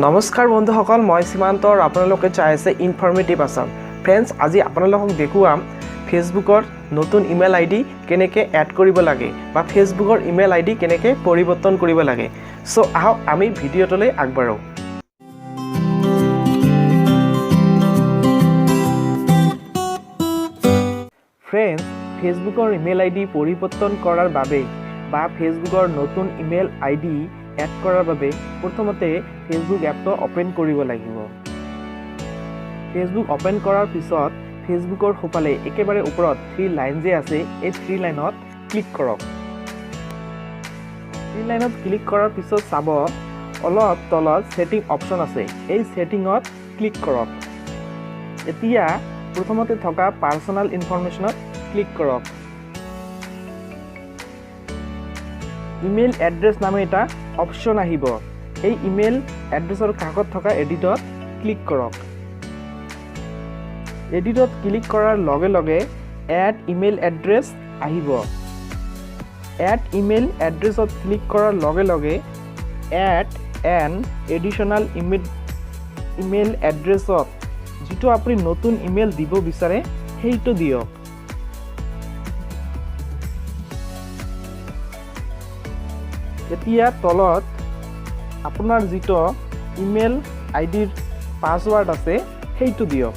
নমস্কাৰ বন্ধুসকল, মই সীমান্তৰ আপোনালোকে চাই আছে ইনফৰমেটিভ আসাম। ফ্ৰেণ্ডছ, আজি আপোনালোকক দেখুৱাম ফেচবুকৰ নতুন ইমেইল আইডি কেনেকৈ এড কৰিব লাগে বা ফেচবুকৰ ইমেইল আইডি কেনেকৈ পৰিৱৰ্তন কৰিব লাগে। সো আহক আমি ভিডিঅ'টোলৈ আগবাঢ়ো। ফ্ৰেণ্ডছ, ফেচবুকৰ ইমেইল আইডি পৰিৱৰ্তন কৰাৰ বাবে বা ফেচবুকৰ নতুন ইমেইল আইডি এড কৰাৰ বাবে প্ৰথমতে ফেচবুক এপটো ওপেন কৰিব লাগিব। ফেচবুক ওপেন কৰাৰ পিছত ফেচবুকৰ সোঁফালে একেবাৰে ওপৰত 3 লাইন যে আছে, এই 3 লাইনত ক্লিক কৰক। 3 লাইনত ক্লিক কৰাৰ পিছত চাব অলপ তলত সেটিং অপশ্যন আছে, এই সেটিঙত ক্লিক কৰক। এতিয়া প্ৰথমতে থকা পাৰ্সোনাল ইনফৰমেশ্যনত ক্লিক কৰক। ইমেইল এড্ৰেছ নামে এটা অপশ্যন আহিব, এই ইমেইল এড্ৰেছৰ কাষত থকা এডিটত ক্লিক কৰক। এডিটত ক্লিক কৰাৰ লগে লগে এড ইমেইল এড্ৰেছ আহিব। এড ইমেইল এড্ৰেছত ক্লিক কৰাৰ লগে লগে এড এন এডিশ্যনেল ইমেইল এড্ৰেছত যিটো আপুনি নতুন ইমেইল দিব বিচাৰে সেইটো দিয়ক। এতিয়া তলত আপোনাৰ যিটো ইমেইল আইডিৰ পাছৱৰ্ড আছে সেইটো দিয়ক।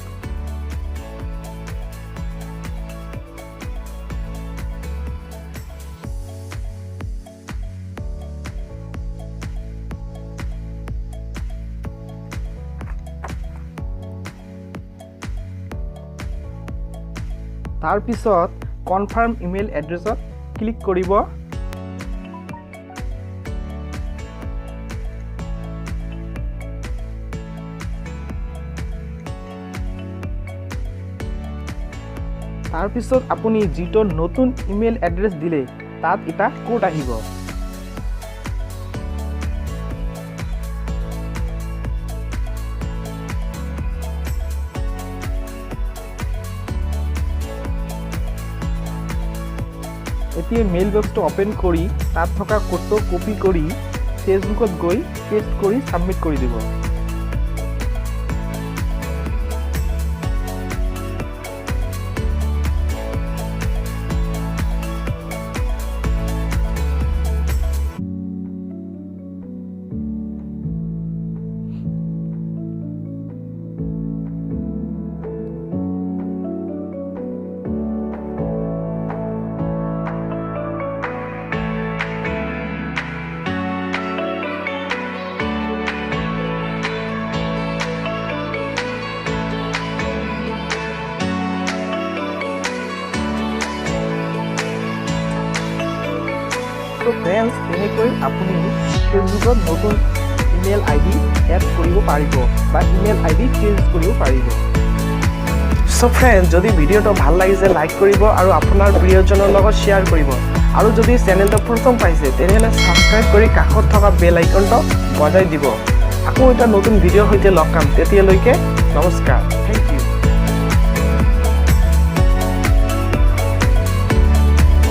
তাৰপিছত কনফাৰ্ম ইমেইল এড্ৰেছত ক্লিক কৰিব। তাৰপিছত আপুনি যিটো নতুন ইমেইল এড্ৰেছ দিলে তাত এটা কোড আহিব। এতিয়া মেইল বক্সটো ওপেন কৰি তাত থকা কোডটো কপি কৰি ফেচবুকত গৈ পেষ্ট কৰি সাবমিট কৰি দিব। তো ফ্ৰেণ্ডছ, এনেকৈ আপুনি ফেচবুকত নতুন ইমেইল আইডি এড কৰিব পাৰিব বা ইমেইল আইডি চেঞ্জ কৰিব পাৰিব। সো ফ্ৰেণ্ডছ, যদি ভিডিঅ'টো ভাল লাগিছে লাইক কৰিব আৰু আপোনাৰ প্ৰিয়জনৰ লগত শ্বেয়াৰ কৰিব, আৰু যদি চেনেলটো প্ৰথম পাইছে তেনেহ'লে ছাবস্ক্ৰাইব কৰি কাষত থকা বেল আইকনটো বজাই দিব। আকৌ এটা নতুন ভিডিঅ'ৰ সৈতে লগ পাম, তেতিয়ালৈকে নমস্কাৰ, থেংক ইউ।